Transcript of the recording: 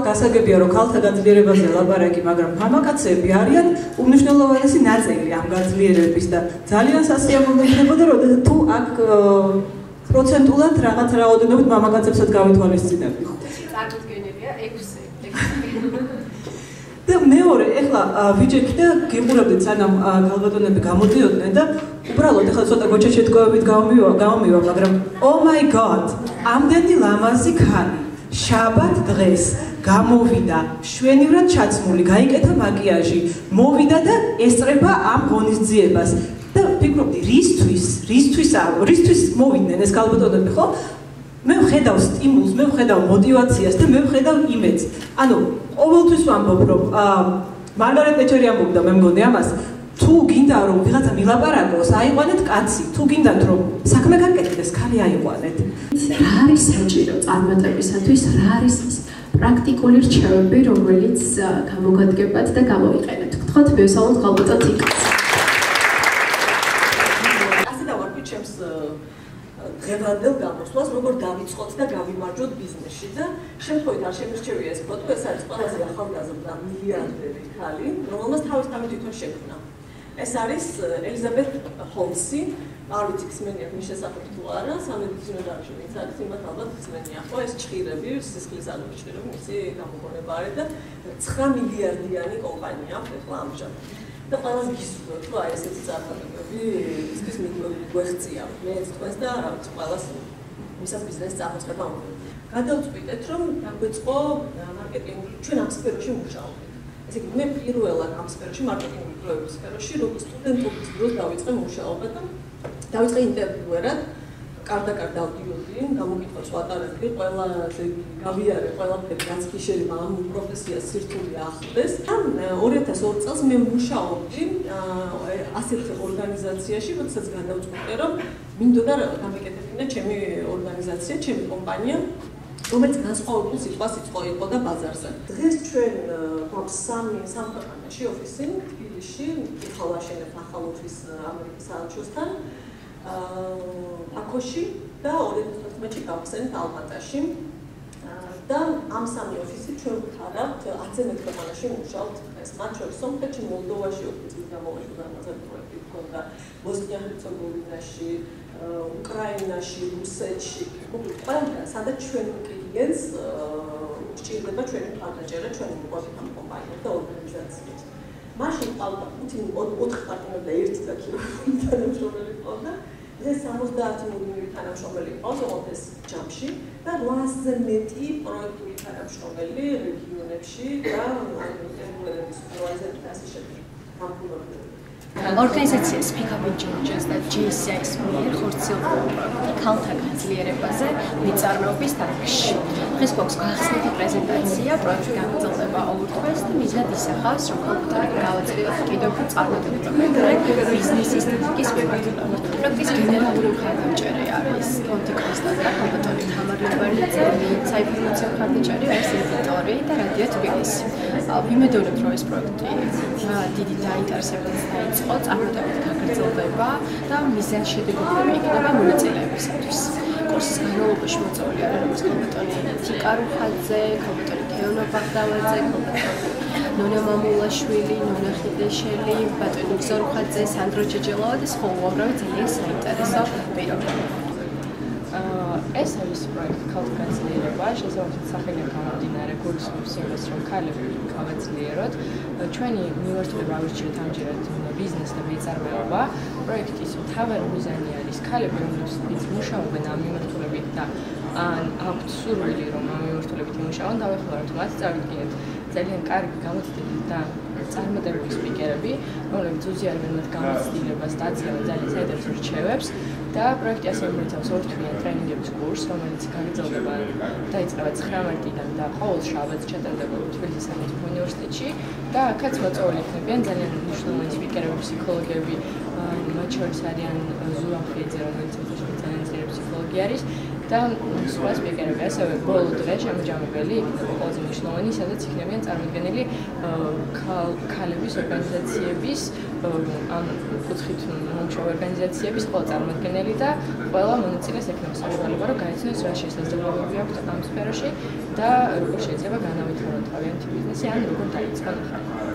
გასაგებია, რომ ქალთა გაძლიერებაზე ლაპარაკი, მაგრამ მამაკაცები არიან უმნიშვნელოვანესი ნაწილი ამ გაძლიერების და ძალიან სასიამოვნო იქნებოდა, რომ თუ აქ პროცენტულად რაღაც რაოდენობით მამაკაცებსაც გავითვალისწინებთ. წარმოდგენილია 6. და მეორე, ეხლა ვიჯექი და გიყურებდით სანამ ქალბატონები გამოდიოდნენ და უბრალოდ ეხლა ცოტა გოჩაჩეთკოებით გამომივა, მაგრამ oh my god, ამდენი ლამაზი ქალი შაბათ დღეს გამოვიდა, შვენივრად ჩაცმული, გაიკეთა მაკიაჟი, მოვიდა და ესწრება ამ ღონისძიებას. და ფიქრობდი, რისთვის მოვიდნენ ეს ქალბატონები, ხო? მე ვხედავ სტიმულს, მე ვხედავ მოტივაციას და მე ვხედავ იმედს. ანუ ყოველთვის ვამბობ, რომ მარგარეტ ტეჩერი ამბობდა, მე მგონი ამას, თუ გინდა რომ ვიღაცა მილაპარაკოს, აიყვანეთ კაცი, თუ გინდათ რომ საქმე გაკეთდეს, ქალი აიყვანეთ. რა არის საჭირო წარმატებისათვის, რა არის პრაქტიკული რჩევები, რომელიც გამოგადგებათ და გამოიყენებთ. გთხოვთ, მივესალმოთ ქალბატონ თიკას. ასე დავარქვით ჩემს დღევანდელ გამოსვლას, როგორ დავიწყოთ და გავიმარჯვოთ ბიზნესში და შემთხვევით არ შემირჩევია ეს ფოტო, ეს არის ყველაზე ახალგაზრდა მილიარდერი ქალი, რომელმაც თავისთავად თვითონ შექმნა. ეს არის ელიზაბეთ ჰოლმსი, არ ვიცი ხსმენია მის შესახებ თუ არა, სამედიცინო დარგში ვინც არის, იმათ ალბათ ხსმენია, ხო, ეს ჭირები, სისხლის ალობის ჭირები, მისი გამოგონება არის და 9 მილიარდიანი კომპანია ახლა ამჟამად. და ყველას გისურვებთ, რომ აი ესეთი წარმატებები ისთვის მიგვეღწია. მე თქვენს და რა ვიცი, ყველას ვისაც ბიზნესს წამოწყება უნდა. გადავწყვიტეთ, რომ დაგვეწყო მარკეტინგი, ჩვენ ამ სფეროში მუშაობთ. ესე იგი, მე პირველად ამ სფეროში, მარკეტინგის პროექტის სფეროში, როგორც სტუდენტობის დროს დავიწყე მუშაობა და დავიწყე ინტერვიუერად, კარდაკარ დავდიოდი, გამოკითხვას ვატარებდი, ყველა გავიარე, ყველაფერი რაც კი შეიძლება ამ პროფესიას სირთულე ახლდეს. და 2002 წელს მე მუშაობდი ასეთ ორგანიზაციაში, როდესაც გადავწყვიტე, რომ მინდოდა გამეკეთებინა ჩემი ორგანიზაცია, ჩემი კომპანია, რომელიც განსხვავებულ სიტყვას იყო და ბაზარზე. დღეს ჩვენ გვაქვს სამ ქვეყანაში ოფისი, თბილისში, ხალაშენებთ ახალ ოფისს ამერიკის საელჩოსთან, ბაქოში და 2014 გავხსენეთ ალმატაში. და ამ სამი ოფისი ჩვენ ვთავართ 10-ზე მეტ ქვეყანაში მუშაობთ. ეს მათ შორის სომხეთში, მოლდოვაში ოფისი გამოვიდა, ამაზე პროექტი ჰქონდა, ბოსნია-ჰერცეგოვინაში, უკრაინაში, რუსეთში, ყველგან, სადაც ჩვენ კლიენტს სჭირდება ჩვენი მხარდაჭერა, ჩვენი მოყვებით ამ კომპანიებს და ორგანიზაციებს. მაშინ ყავდა 4 პარტნიორი და 1 დაქირავებული თანამშრომელი ყავდა. ეს 70 მუდმივი თანამშრომელი ყავს ოფის ჯამში და 800-ზე მეტი პროექტული თანამშრომელი რეგიონებში და ინტერვიუერების პროექტების ასე შემდეგ. ორგანიზაცია Speak Up in Georgians და JCI-ის მიერ ხორციელდება პროექტი ქალთა გაძლიერებაზე მიწარმოების დარგში. დღეს გვაქვს გახსნილი პრეზენტაცია, პროექტი გაგრძელდება 2 თვეს და მიზნად ისახავს, რომ ქალბატონები გავაძლიეროთ კიდევ უფრო წარმატებულ ბიზნესის სტратегიის მიმართულებით. პროექტის გენერალური მხარდამჭერი არის კონტი კროსტა და ქალბატონი თამარ ლევარიძე, საინფორმაციო მხარდაჭერი არის ედიტორი და რადიო თბილისი. ვიმედოვნებთ, რომ ეს პროექტი დიდი დაინტერესებაც დაიწყო, წარმატებით გაგრძელდება და მიზანი შედეგობრივი იქნება მონაწილეებისათვის. კურსის განმავლობაში მოწვეული არის როგორც ქალბატონი თიკა რუხაძე, ქალბატონი თეონა ბაღდავაძე, ქალბატონი ნონა მამულაშვილი, ნონა ხიდეშელი, ბატონი გზორხაძე, სანდრო ჯეჯელავა და სხვა უამრავი ძალიან საინტერესო პიროვნება. ეს არის პროექტი ქალთა გაძლიერება, შესაბამისად სახელიდან გამომდინარე გულისხმობს იმას, რომ ქალები გავაძლიეროთ. ჩვენი მიმართულება ავირჩიეთ ამჯერად ბიზნეს და მეწარმეობა. პროექტის მთავარი მიზანი არის ქალები, რომლებიც მუშაობენ ამ მიმართულებით და აქვთ სურვილი, რომ ამ მიმართულებით იმუშაონ, დავეხმაროთ მათ წავიდგინეთ ძალიან კარგი გამოცდილი და წარმატებული სპიკერები, რომლებიც უზიარებენ მათ გამოცდილებას და აწევენ ძალიან საინტერესო რჩევებს. და პროექტი ასევე მოიცავს 2 თვიან ტრენინგების კურსს, რომელიც გაგრძელდება დაიწყება 9 მარტიდან და ყოველ შაბათს ჩატარდება თბილისის სახელმწიფო უნივერსიტეტში და აქაც მოწვეული იქნებიან ძალიან მნიშვნელოვანი სპიკერები, ფსიქოლოგები, მათ შორის არიან ზურაბ ხეიძე, რომელიც ძალიან ძლიერი ფსიქოლოგი არის და სხვა სპიკერები, ასევე ბოლო დღე შემოჯამებელი იქნება ყველაზე მნიშვნელოვანი, სადაც იქნებიან წარმოდგენილი ქალების ორგანიზაციების ან კუთხით მომუშავე ორგანიზაციების ყველა წარმოდგენელი და ყველა მონაწილეს ექნება საშუალება, რომ გაიცნოს რა შესაძლებლობები აქვთ ამ სფეროში და როგორ შეიძლება განავითარონ თავიანთი ბიზნესი ან როგორ დაიწყონ ახალი.